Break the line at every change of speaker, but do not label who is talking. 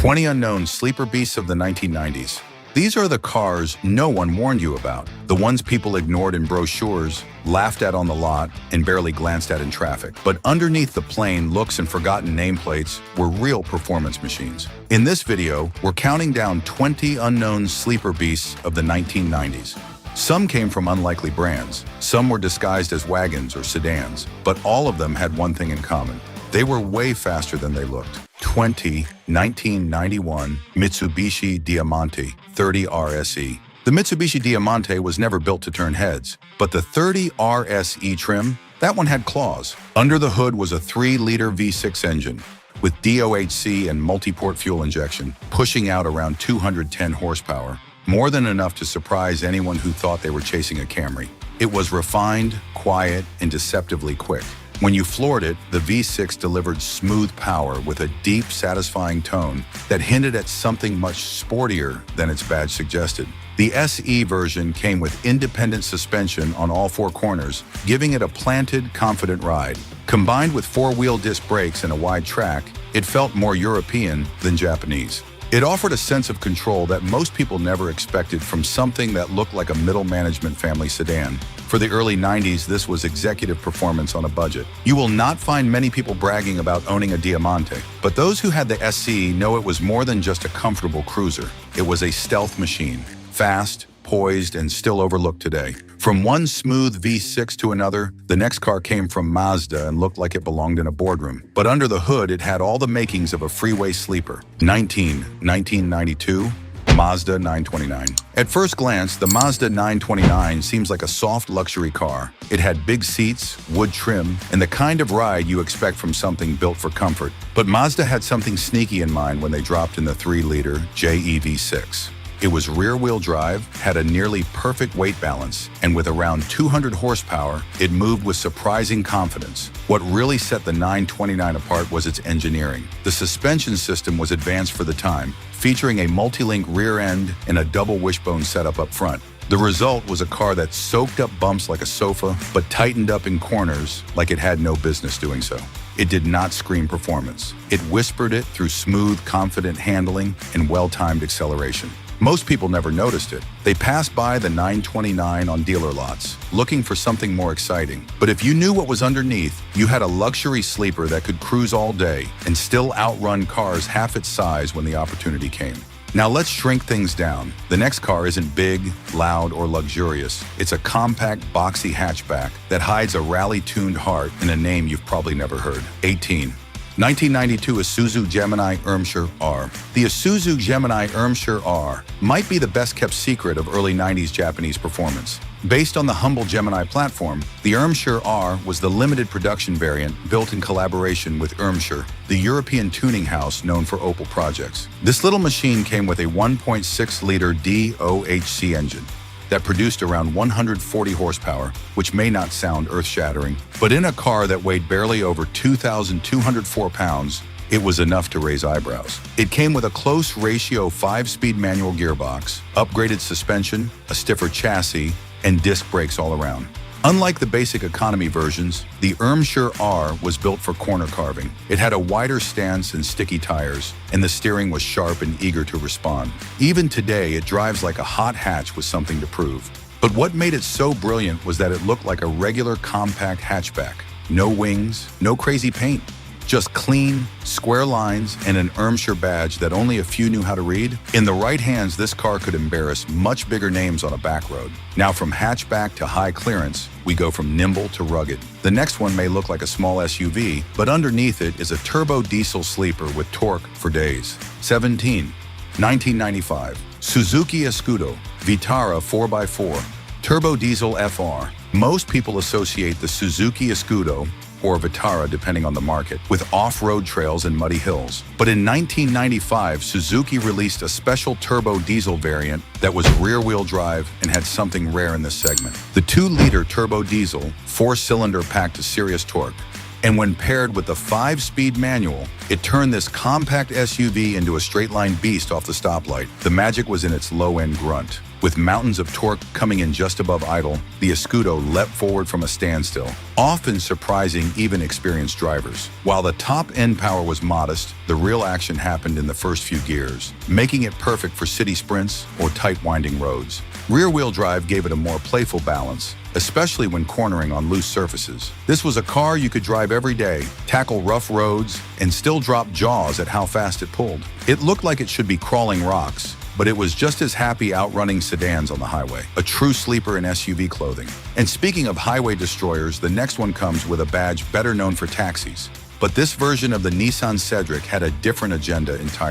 20 unknown sleeper beasts of the 1990s. These are the cars no one warned you about, the ones people ignored in brochures, laughed at on the lot, and barely glanced at in traffic. But underneath the plain looks and forgotten nameplates were real performance machines. In this video, we're counting down 20 unknown sleeper beasts of the 1990s. Some came from unlikely brands, some were disguised as wagons or sedans, but all of them had one thing in common. They were way faster than they looked. 1991 Mitsubishi Diamante 30 RSE. The Mitsubishi Diamante was never built to turn heads, but the 30 RSE trim, that one had claws. Under the hood was a 3-liter V6 engine with DOHC and multi-port fuel injection, pushing out around 210 horsepower, more than enough to surprise anyone who thought they were chasing a Camry. It was refined, quiet, and deceptively quick. When you floored it, the V6 delivered smooth power with a deep, satisfying tone that hinted at something much sportier than its badge suggested. The SE version came with independent suspension on all 4 corners, giving it a planted, confident ride. Combined with 4-wheel disc brakes and a wide track, it felt more European than Japanese. It offered a sense of control that most people never expected from something that looked like a middle management family sedan. For the early 90s, this was executive performance on a budget. You will not find many people bragging about owning a Diamante, but those who had the SE know it was more than just a comfortable cruiser. It was a stealth machine, fast, poised, and still overlooked today. From one smooth V6 to another, the next car came from Mazda and looked like it belonged in a boardroom. But under the hood, it had all the makings of a freeway sleeper. 1992 Mazda 929. At first glance, the Mazda 929 seems like a soft luxury car. It had big seats, wood trim, and the kind of ride you expect from something built for comfort. But Mazda had something sneaky in mind when they dropped in the 3-liter JEV6. It was rear-wheel drive, had a nearly perfect weight balance, and with around 200 horsepower, it moved with surprising confidence. What really set the 929 apart was its engineering. The suspension system was advanced for the time, featuring a multi-link rear end and a double wishbone setup up front. The result was a car that soaked up bumps like a sofa, but tightened up in corners like it had no business doing so. It did not scream performance. It whispered it through smooth, confident handling and well-timed acceleration. Most people never noticed it. They passed by the 929 on dealer lots, looking for something more exciting. But if you knew what was underneath, you had a luxury sleeper that could cruise all day and still outrun cars half its size when the opportunity came. Now let's shrink things down. The next car isn't big, loud, or luxurious. It's a compact, boxy hatchback that hides a rally-tuned heart in a name you've probably never heard. 1992 Isuzu Gemini Irmscher R. The Isuzu Gemini Irmscher R might be the best-kept secret of early 90s Japanese performance. Based on the humble Gemini platform, the Irmscher R was the limited production variant built in collaboration with Irmscher, the European tuning house known for Opel projects. This little machine came with a 1.6-liter DOHC engine that produced around 140 horsepower, which may not sound earth-shattering, but in a car that weighed barely over 2,204 pounds, it was enough to raise eyebrows. It came with a close ratio 5-speed manual gearbox, upgraded suspension, a stiffer chassis, and disc brakes all around. Unlike the basic economy versions, the Irmscher R was built for corner carving. It had a wider stance and sticky tires, and the steering was sharp and eager to respond. Even today, it drives like a hot hatch with something to prove. But what made it so brilliant was that it looked like a regular compact hatchback. No wings, no crazy paint. Just clean, square lines and an Irmscher badge that only a few knew how to read. In the right hands, this car could embarrass much bigger names on a back road. Now from hatchback to high clearance, we go from nimble to rugged. The next one may look like a small SUV, but underneath it is a turbo diesel sleeper with torque for days. 1995 Suzuki Escudo Vitara 4x4 Turbo Diesel FR. Most people associate the Suzuki Escudo or Vitara depending on the market, with off-road trails and muddy hills. But in 1995, Suzuki released a special turbo diesel variant that was rear-wheel drive and had something rare in this segment. The 2-liter turbo diesel, 4-cylinder packed to serious torque. And when paired with the 5-speed manual, it turned this compact SUV into a straight-line beast off the stoplight. The magic was in its low-end grunt. With mountains of torque coming in just above idle, the Escudo leapt forward from a standstill, often surprising even experienced drivers. While the top-end power was modest, the real action happened in the first few gears, making it perfect for city sprints or tight winding roads. Rear-wheel drive gave it a more playful balance, especially when cornering on loose surfaces. This was a car you could drive every day, tackle rough roads, and still drop jaws at how fast it pulled. It looked like it should be crawling rocks, but it was just as happy outrunning sedans on the highway, a true sleeper in SUV clothing. And speaking of highway destroyers, the next one comes with a badge better known for taxis. But this version of the Nissan Cedric had a different agenda entirely.